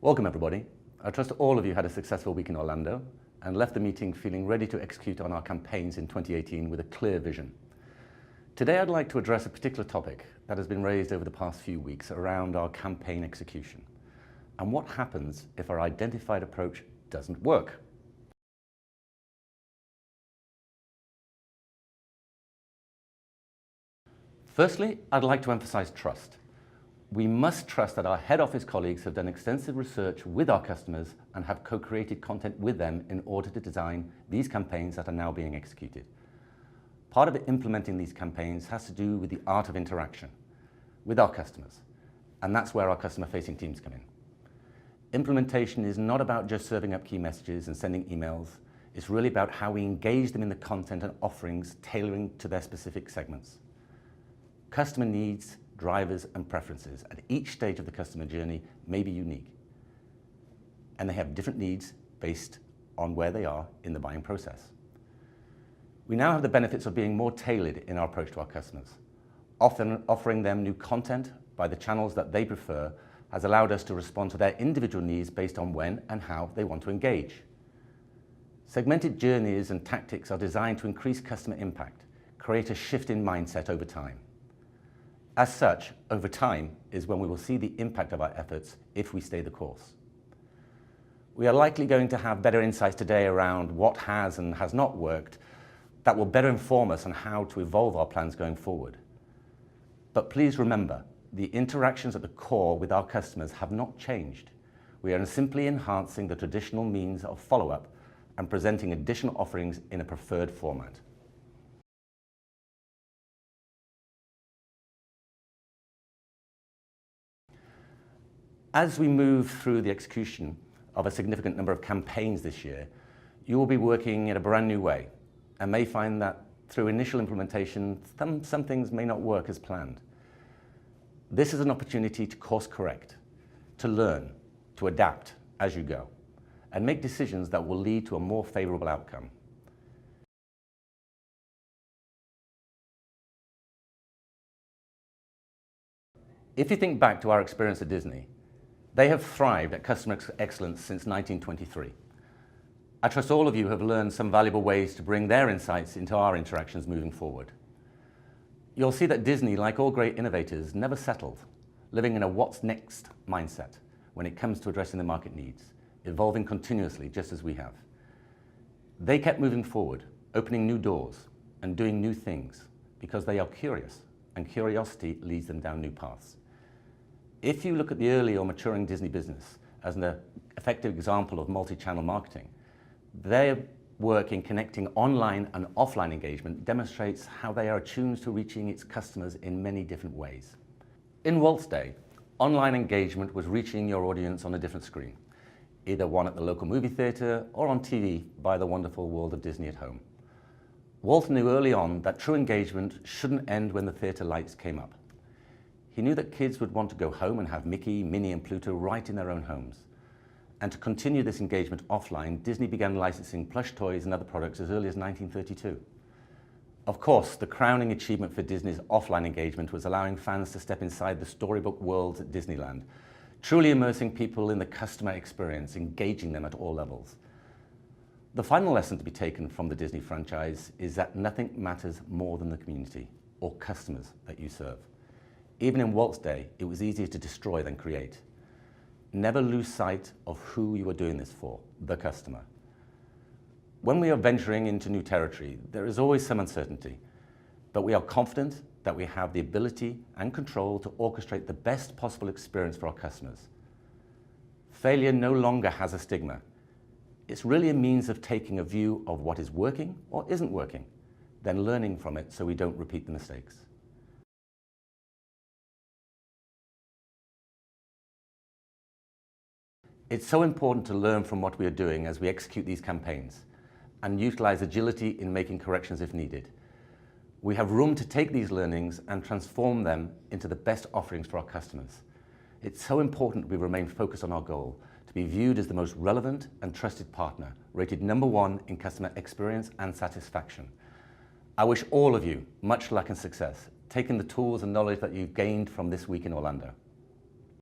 Welcome everybody. I trust all of you had a successful week in Orlando and left the meeting feeling ready to execute on our campaigns in 2018 with a clear vision. Today I'd like to address a particular topic that has been raised over the past few weeks around our campaign execution and what happens if our identified approach doesn't work. Firstly, I'd like to emphasize trust. We must trust that our head office colleagues have done extensive research with our customers and have co-created content with them in order to design these campaigns that are now being executed. Part of implementing these campaigns has to do with the art of interaction with our customers, and that's where our customer-facing teams come in. Implementation is not about just serving up key messages and sending emails. It's really about how we engage them in the content and offerings tailoring to their specific segments. Customer needs, drivers and preferences at each stage of the customer journey may be unique, and they have different needs based on where they are in the buying process. We now have the benefits of being more tailored in our approach to our customers. Often offering them new content by the channels that they prefer has allowed us to respond to their individual needs based on when and how they want to engage. Segmented journeys and tactics are designed to increase customer impact, create a shift in mindset over time. As such, over time is when we will see the impact of our efforts if we stay the course. We are likely going to have better insights today around what has and has not worked that will better inform us on how to evolve our plans going forward. But please remember, the interactions at the core with our customers have not changed. We are simply enhancing the traditional means of follow-up and presenting additional offerings in a preferred format. As we move through the execution of a significant number of campaigns this year, you will be working in a brand new way and may find that through initial implementation, some things may not work as planned. This is an opportunity to course correct, to learn, to adapt as you go, and make decisions that will lead to a more favorable outcome. If you think back to our experience at Disney, they have thrived at customer excellence since 1923. I trust all of you have learned some valuable ways to bring their insights into our interactions moving forward. You'll see that Disney, like all great innovators, never settled, living in a what's next mindset when it comes to addressing the market needs, evolving continuously just as we have. They kept moving forward, opening new doors and doing new things because they are curious, and curiosity leads them down new paths. If you look at the early or maturing Disney business as an effective example of multi-channel marketing, their work in connecting online and offline engagement demonstrates how they are attuned to reaching its customers in many different ways. In Walt's day, online engagement was reaching your audience on a different screen, either one at the local movie theater or on TV by the wonderful world of Disney at home. Walt knew early on that true engagement shouldn't end when the theater lights came up. He knew that kids would want to go home and have Mickey, Minnie and Pluto right in their own homes. And to continue this engagement offline, Disney began licensing plush toys and other products as early as 1932. Of course, the crowning achievement for Disney's offline engagement was allowing fans to step inside the storybook worlds at Disneyland, truly immersing people in the customer experience, engaging them at all levels. The final lesson to be taken from the Disney franchise is that nothing matters more than the community or customers that you serve. Even in Walt's day, it was easier to destroy than create. Never lose sight of who you are doing this for, the customer. When we are venturing into new territory, there is always some uncertainty, but we are confident that we have the ability and control to orchestrate the best possible experience for our customers. Failure no longer has a stigma. It's really a means of taking a view of what is working or isn't working, then learning from it so we don't repeat the mistakes. It's so important to learn from what we are doing as we execute these campaigns and utilize agility in making corrections if needed. We have room to take these learnings and transform them into the best offerings for our customers. It's so important we remain focused on our goal to be viewed as the most relevant and trusted partner, rated #1 in customer experience and satisfaction. I wish all of you much luck and success, taking the tools and knowledge that you've gained from this week in Orlando.